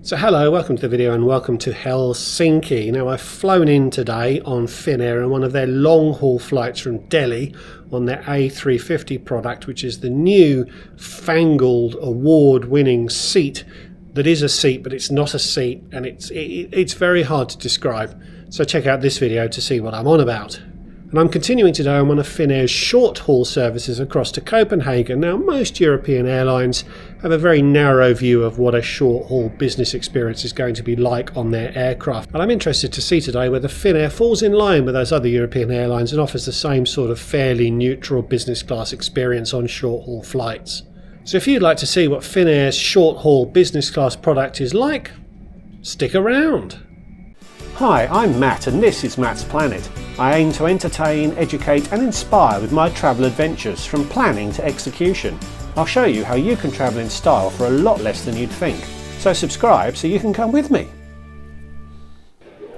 So hello, welcome to the video and welcome to Helsinki. Now I've flown in today on Finnair and one of their long haul flights from Delhi on their A350 product, which is the new fangled award winning seat that is a seat but it's not a seat, and it's very hard to describe. So check out this video to see what I'm on about. And I'm continuing today on one of Finnair's short haul services across to Copenhagen. Now most European airlines have a very narrow view of what a short haul business experience is going to be like on their aircraft. And I'm interested to see today whether Finnair falls in line with those other European airlines and offers the same sort of fairly neutral business class experience on short haul flights. So if you'd like to see what Finnair's short haul business class product is like, stick around. Hi, I'm Matt and this is Matt's Planet. I aim to entertain, educate and inspire with my travel adventures from planning to execution. I'll show you how you can travel in style for a lot less than you'd think. So subscribe so you can come with me.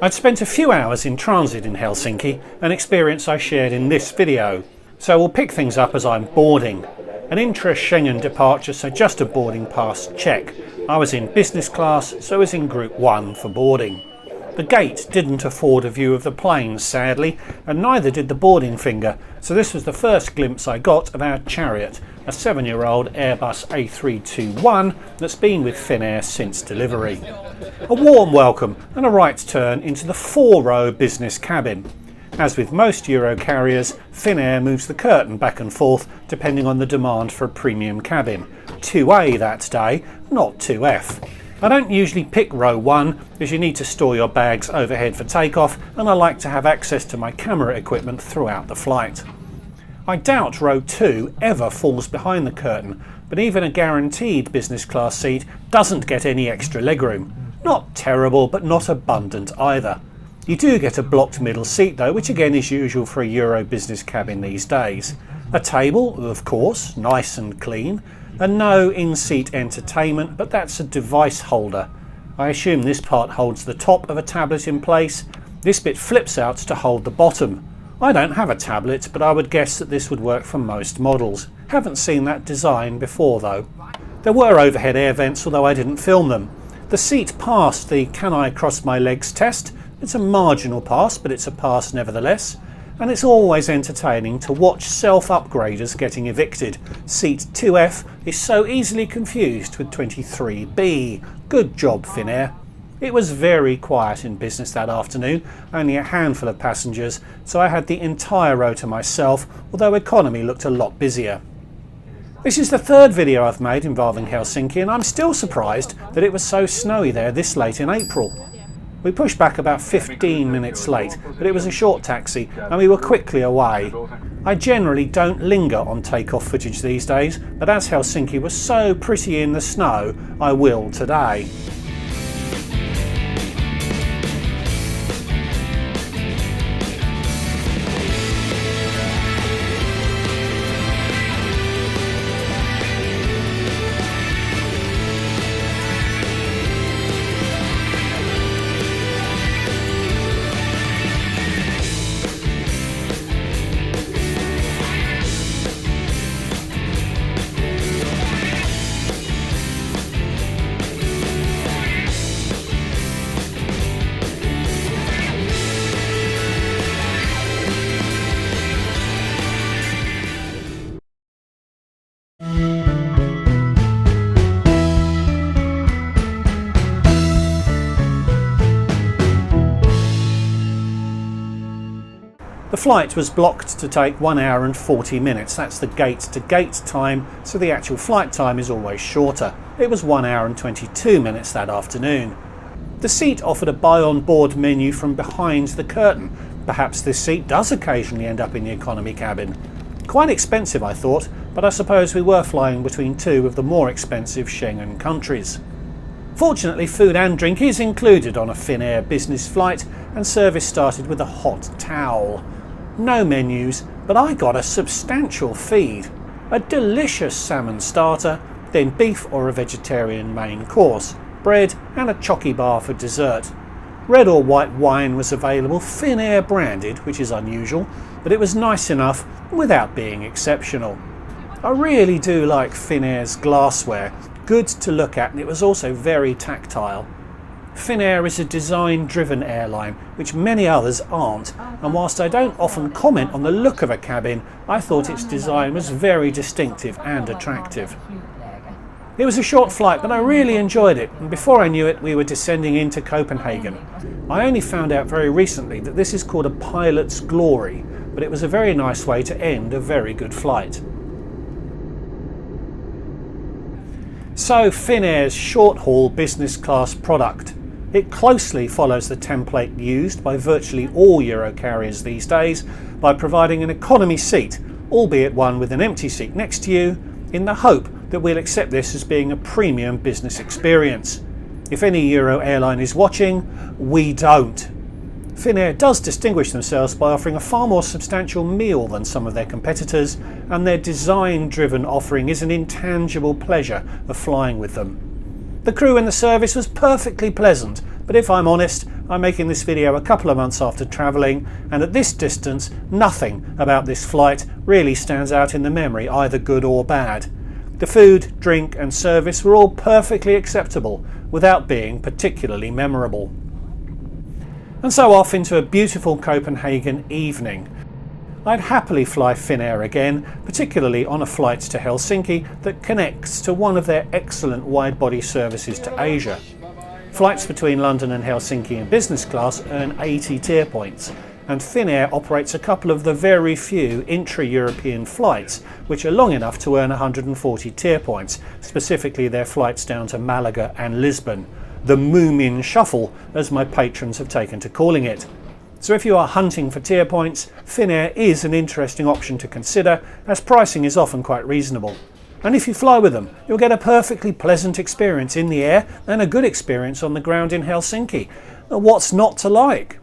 I'd spent a few hours in transit in Helsinki, an experience I shared in this video. So we'll pick things up as I'm boarding. An intra-Schengen departure, so just a boarding pass check. I was in business class, so I was in group 1 for boarding. The gate didn't afford a view of the planes, sadly, and neither did the boarding finger, so this was the first glimpse I got of our Chariot, a 7-year-old Airbus A321 that's been with Finnair since delivery. A warm welcome and a right turn into the 4-row business cabin. As with most Euro carriers, Finnair moves the curtain back and forth depending on the demand for a premium cabin. 2A that day, not 2F. I don't usually pick row 1 as you need to store your bags overhead for takeoff, and I like to have access to my camera equipment throughout the flight. I doubt row 2 ever falls behind the curtain, but even a guaranteed business class seat doesn't get any extra legroom. Not terrible, but not abundant either. You do get a blocked middle seat though, which again is usual for a Euro business cabin these days. A table, of course, nice and clean. And no in-seat entertainment, but that's a device holder. I assume this part holds the top of a tablet in place. This bit flips out to hold the bottom. I don't have a tablet, but I would guess that this would work for most models. Haven't seen that design before though. There were overhead air vents, although I didn't film them. The seat passed the can I cross my legs test. It's a marginal pass, but it's a pass nevertheless. And it's always entertaining to watch self-upgraders getting evicted. Seat 2F is so easily confused with 23B. Good job, Finnair. It was very quiet in business that afternoon, only a handful of passengers, so I had the entire row to myself, although economy looked a lot busier. This is the third video I've made involving Helsinki, and I'm still surprised that it was so snowy there this late in April. We pushed back about 15 minutes late, but it was a short taxi and we were quickly away. I generally don't linger on takeoff footage these days, but as Helsinki was so pretty in the snow, I will today. The flight was blocked to take 1 hour and 40 minutes. That's the gate-to-gate time, so the actual flight time is always shorter. It was 1 hour and 22 minutes that afternoon. The seat offered a buy-on-board menu from behind the curtain. Perhaps this seat does occasionally end up in the economy cabin. Quite expensive, I thought, but I suppose we were flying between two of the more expensive Schengen countries. Fortunately, food and drink is included on a Finnair business flight, and service started with a hot towel. No menus, but I got a substantial feed. A delicious salmon starter, then beef or a vegetarian main course, bread and a chocky bar for dessert. Red or white wine was available, Finnair branded, which is unusual, but it was nice enough without being exceptional. I really do like Finnair's glassware. good to look at, and it was also very tactile. Finnair is a design-driven airline, which many others aren't, and whilst I don't often comment on the look of a cabin, I thought its design was very distinctive and attractive. It was a short flight, but I really enjoyed it, and before I knew it, we were descending into Copenhagen. I only found out very recently that this is called a pilot's glory, but it was a very nice way to end a very good flight. So, Finnair's short-haul business class product. It closely follows the template used by virtually all Euro carriers these days by providing an economy seat, albeit one with an empty seat next to you, in the hope that we'll accept this as being a premium business experience. If any Euro airline is watching, we don't. Finnair does distinguish themselves by offering a far more substantial meal than some of their competitors, and their design-driven offering is an intangible pleasure of flying with them. The crew and the service was perfectly pleasant, but if I'm honest, I'm making this video a couple of months after travelling, and at this distance, nothing about this flight really stands out in the memory, either good or bad. The food, drink and service were all perfectly acceptable, without being particularly memorable. And so off into a beautiful Copenhagen evening. I'd happily fly Finnair again, particularly on a flight to Helsinki that connects to one of their excellent wide-body services to Asia. Flights between London and Helsinki in business class earn 80 tier points, and Finnair operates a couple of the very few intra-European flights which are long enough to earn 140 tier points, specifically their flights down to Malaga and Lisbon. The Moomin Shuffle, as my patrons have taken to calling it. So if you are hunting for tier points, Finnair is an interesting option to consider, as pricing is often quite reasonable. And if you fly with them, you'll get a perfectly pleasant experience in the air and a good experience on the ground in Helsinki. What's not to like?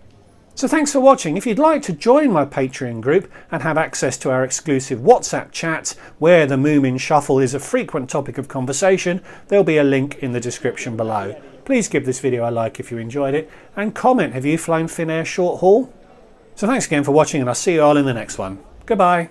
So thanks for watching. If you'd like to join my Patreon group and have access to our exclusive WhatsApp chats where the Moomin Shuffle is a frequent topic of conversation, there'll be a link in the description below. Please give this video a like if you enjoyed it, and comment, have you flown Finnair short haul? So thanks again for watching, and I'll see you all in the next one. Goodbye.